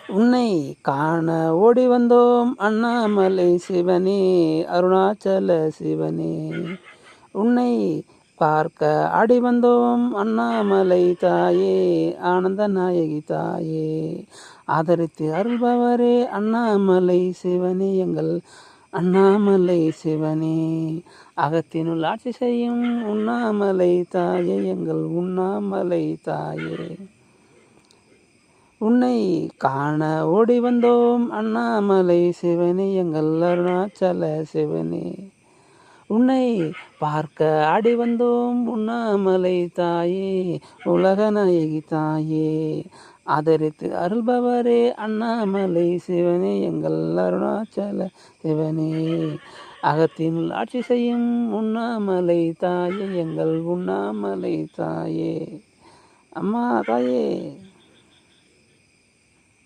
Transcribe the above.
உன்னை காண ஓடி வந்தோம் அண்ணாமலை சிவனே, அருணாச்சல சிவனே. உன்னை பார்க்க ஆடி வந்தோம் அண்ணாமலை தாயே, ஆனந்த நாயகி தாயே. ஆதரித்து அருள்பவரே அண்ணாமலை சிவனே, எங்கள் அண்ணாமலை சிவனே. அகத்தினுள் ஆட்சி செய்யும் உண்ணாமலை தாயே, எங்கள் உண்ணாமலை தாயே. உன்னை காண ஓடி வந்தோம் அண்ணாமலை சிவனே, எங்கள் அருணாச்சல சிவனே. உன்னை பார்க்க ஆடி வந்தோம் உண்ணாமலை தாயே, உலக நாயகி தாயே. ஆதரித்து அருள்பவரே அண்ணாமலை சிவனே, எங்கள் அருணாச்சல சிவனே. அகத்தினுள் ஆட்சி செய்யும் உண்ணாமலை தாயே, எங்கள் உண்ணாமலை தாயே. அம்மா தாயே.